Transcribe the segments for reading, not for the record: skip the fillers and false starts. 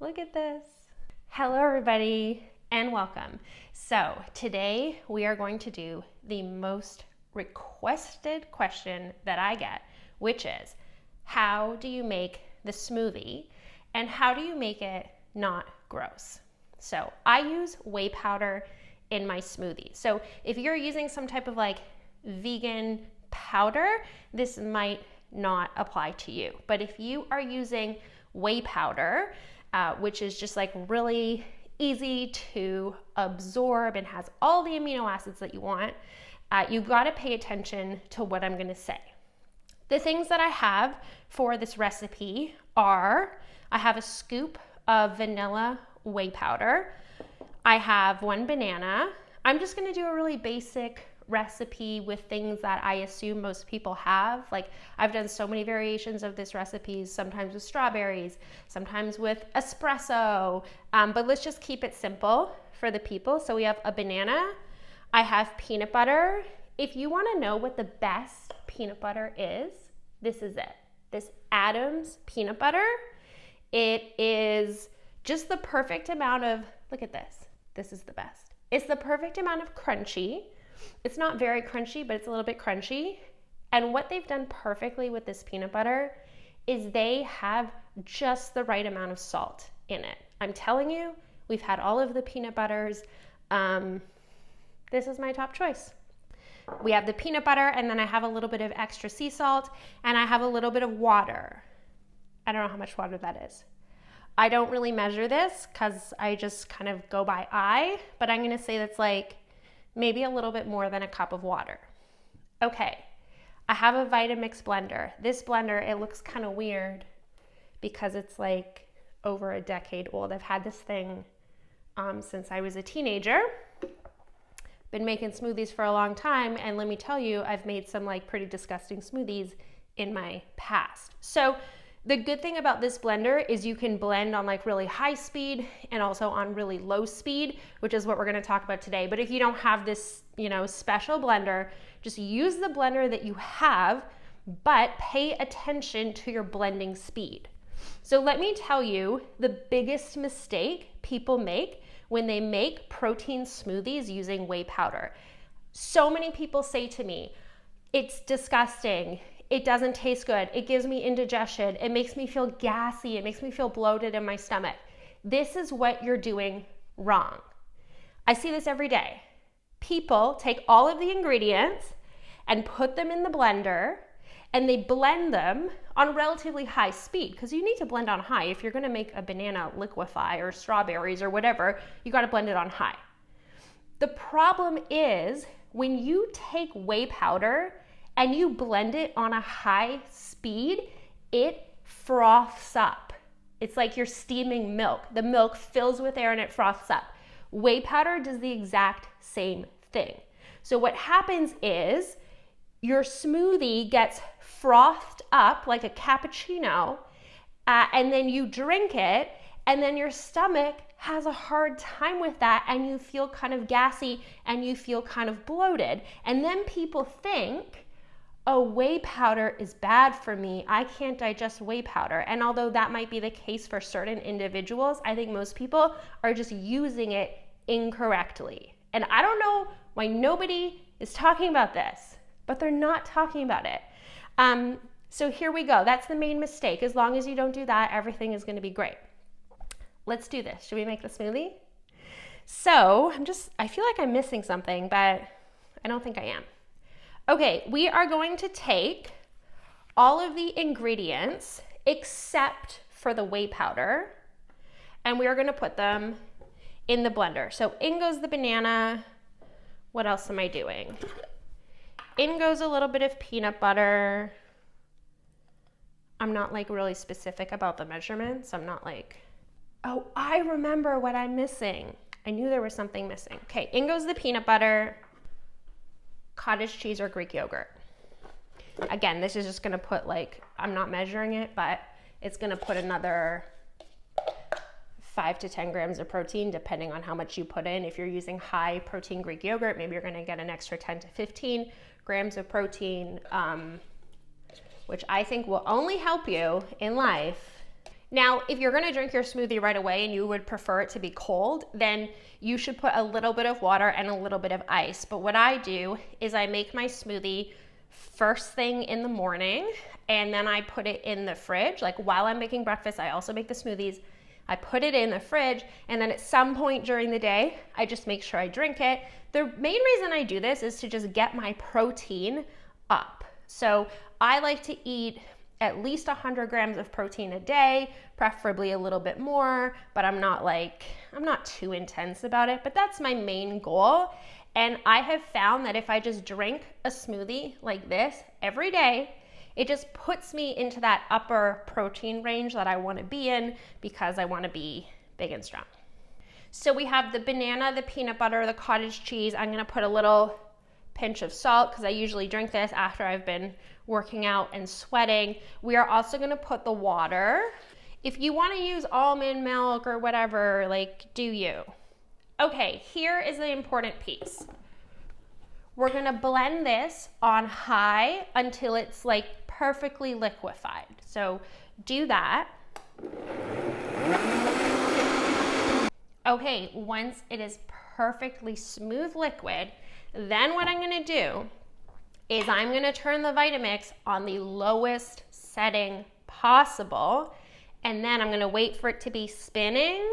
Look at this. Hello everybody and welcome. So today we are going to do the most requested question that I get, which is how do you make the smoothie and how do you make it not gross? So I use whey powder in my smoothie. So if you're using some type of like vegan powder, this might not apply to you. But if you are using whey powder, which is just like really easy to absorb and has all the amino acids that you want, you've got to pay attention to what I'm going to say. The things that I have for this recipe are, I have a scoop of vanilla whey powder. I have 1 banana. I'm just going to do a really basic recipe with things that I assume most people have. Like I've done so many variations of this recipe, sometimes with strawberries, sometimes with espresso, but let's just keep it simple for the people. So we have a banana. I have peanut butter. If you want to know what the best peanut butter is, this is it. This Adams peanut butter. It is just the perfect amount of, look at this. This is the best. It's the perfect amount of crunchy. It's not very crunchy, but it's a little bit crunchy. And what they've done perfectly with this peanut butter is they have just the right amount of salt in it. I'm telling you, we've had all of the peanut butters. This is my top choice. We have the peanut butter, and then I have a little bit of extra sea salt, and I have a little bit of water. I don't know how much water that is. I don't really measure this because I just kind of go by eye, but I'm going to say that's like maybe a little bit more than a cup of water. Okay, I have a Vitamix blender. This blender, it looks kind of weird because it's like over a decade old. I've had this thing since I was a teenager. Been making smoothies for a long time, and let me tell you, I've made some like pretty disgusting smoothies in my past. So the good thing about this blender is you can blend on like really high speed and also on really low speed, which is what we're going to talk about today. But if you don't have this, special blender, just use the blender that you have, but pay attention to your blending speed. So let me tell you the biggest mistake people make when they make protein smoothies using whey powder. So many people say to me, it's disgusting. It doesn't taste good. It gives me indigestion. It makes me feel gassy. It makes me feel bloated in my stomach. This is what you're doing wrong. I see this every day. People take all of the ingredients and put them in the blender, and they blend them on relatively high speed because you need to blend on high. If you're going to make a banana liquefy or strawberries or whatever, you got to blend it on high. The problem is when you take whey powder and you blend it on a high speed, it froths up. It's like you're steaming milk. The milk fills with air and it froths up. Whey powder does the exact same thing. So what happens is your smoothie gets frothed up like a cappuccino, and then you drink it, and then your stomach has a hard time with that, and you feel kind of gassy and you feel kind of bloated. And then people think, oh, whey powder is bad for me. I can't digest whey powder. And although that might be the case for certain individuals, I think most people are just using it incorrectly. And I don't know why nobody is talking about this, but they're not talking about it. So here we go. That's the main mistake. As long as you don't do that, everything is going to be great. Let's do this. Should we make the smoothie? So I feel like I'm missing something, but I don't think I am. Okay, we are going to take all of the ingredients except for the whey powder, and we are going to put them in the blender. So in goes the banana. What else am I doing? In goes a little bit of peanut butter. I'm not like really specific about the measurements. I'm not like, oh, I remember what I'm missing. I knew there was something missing. Okay, in goes the peanut butter, cottage cheese or Greek yogurt. Again, this is just gonna put like, I'm not measuring it, but it's gonna put another 5 to 10 grams of protein, depending on how much you put in. If you're using high protein Greek yogurt, maybe you're gonna get an extra 10 to 15 grams of protein, which I think will only help you in life Now, if you're gonna drink your smoothie right away and you would prefer it to be cold, then you should put a little bit of water and a little bit of ice. But what I do is I make my smoothie first thing in the morning, and then I put it in the fridge. Like while I'm making breakfast, I also make the smoothies. I put it in the fridge, and then at some point during the day, I just make sure I drink it. The main reason I do this is to just get my protein up. So I like to eat at least 100 grams of protein a day, preferably a little bit more, but I'm not too intense about it, but that's my main goal. And I have found that if I just drink a smoothie like this every day, it just puts me into that upper protein range that I want to be in because I want to be big and strong. So we have the banana, the peanut butter, the cottage cheese. I'm going to put a little pinch of salt because I usually drink this after I've been working out and sweating. We are also going to put the water. If you want to use almond milk or whatever, like, do you? Okay, here is the important piece. We're going to blend this on high until it's like perfectly liquefied. So do that. Okay, once it is perfectly smooth liquid, then what I'm going to do is I'm going to turn the Vitamix on the lowest setting possible, and then I'm going to wait for it to be spinning,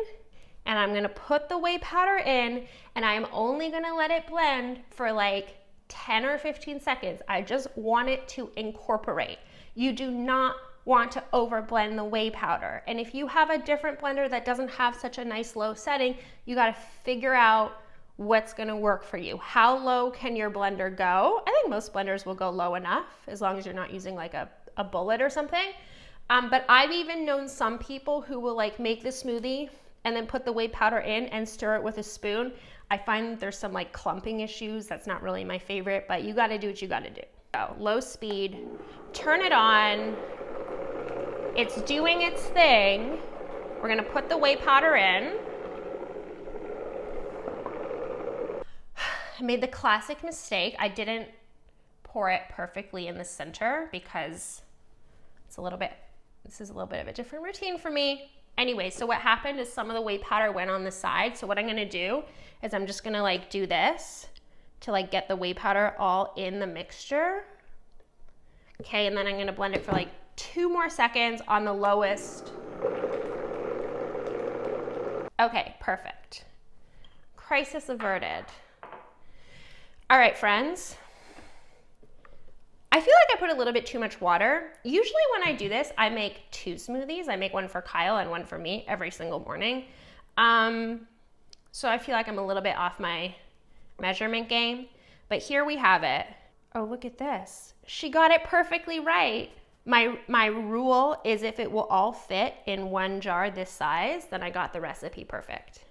and I'm going to put the whey powder in, and I'm only going to let it blend for like 10 or 15 seconds. I just want it to incorporate. You do not want to over blend the whey powder. And if you have a different blender that doesn't have such a nice low setting, you got to figure out what's going to work for you. How low can your blender go? I think most blenders will go low enough as long as you're not using like a bullet or something. But I've even known some people who will like make the smoothie and then put the whey powder in and stir it with a spoon. I find that there's some like clumping issues. That's not really my favorite, but you got to do what you got to do. So low speed, turn it on. It's doing its thing. We're going to put the whey powder in. I made the classic mistake. I didn't pour it perfectly in the center because this is a little bit of a different routine for me. Anyway, so what happened is some of the whey powder went on the side. So what I'm gonna do is I'm just gonna like do this to like get the whey powder all in the mixture. Okay, and then I'm gonna blend it for like 2 more seconds on the lowest. Okay, perfect. Crisis averted. All right, friends. I feel like I put a little bit too much water. Usually when I do this, I make 2 smoothies. I make one for Kyle and one for me every single morning. So I feel like I'm a little bit off my measurement game, but here we have it. Oh, look at this. She got it perfectly right. My rule is if it will all fit in one jar this size, then I got the recipe perfect.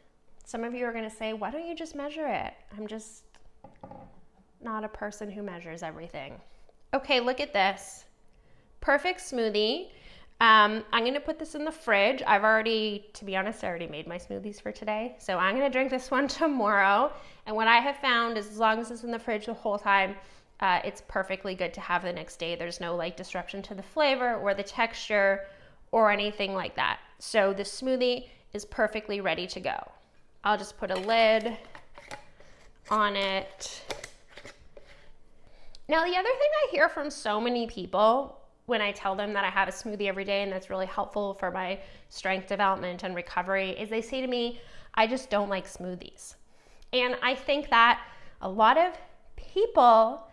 Some of you are gonna say, why don't you just measure it? I'm just not a person who measures everything. Okay, look at this. Perfect smoothie. I'm gonna put this in the fridge. To be honest, I already made my smoothies for today. So I'm gonna drink this one tomorrow. And what I have found is as long as it's in the fridge the whole time, it's perfectly good to have the next day. There's no like disruption to the flavor or the texture or anything like that. So the smoothie is perfectly ready to go. I'll just put a lid on it. Now, the other thing I hear from so many people when I tell them that I have a smoothie every day and that's really helpful for my strength development and recovery is they say to me, I just don't like smoothies. And I think that a lot of people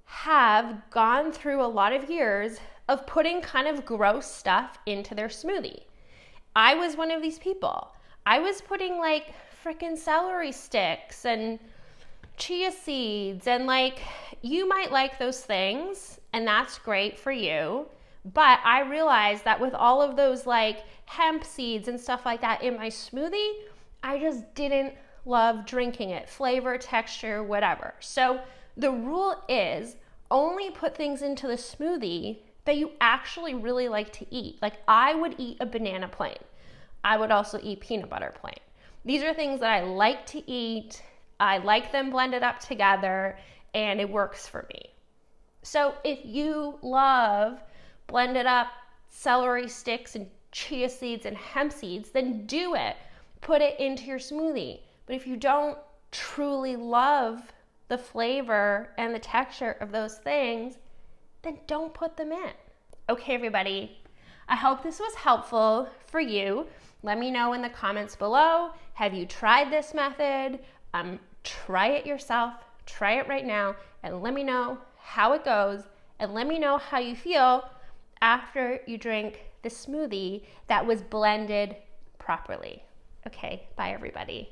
have gone through a lot of years of putting kind of gross stuff into their smoothie. I was one of these people. I was putting like frickin' celery sticks and chia seeds, and like, you might like those things and that's great for you, but I realized that with all of those like hemp seeds and stuff like that in my smoothie, I just didn't love drinking it. Flavor, texture, whatever. So the rule is only put things into the smoothie that you actually really like to eat. Like I would eat a banana plain. I would also eat peanut butter plain. These are things that I like to eat. I like them blended up together and it works for me. So if you love blended up celery sticks and chia seeds and hemp seeds, then do it. Put it into your smoothie. But if you don't truly love the flavor and the texture of those things, then don't put them in. Okay, everybody, I hope this was helpful for you. Let me know in the comments below. Have you tried this method? Try it yourself. Try it right now and let me know how it goes, and let me know how you feel after you drink the smoothie that was blended properly. Okay, bye everybody.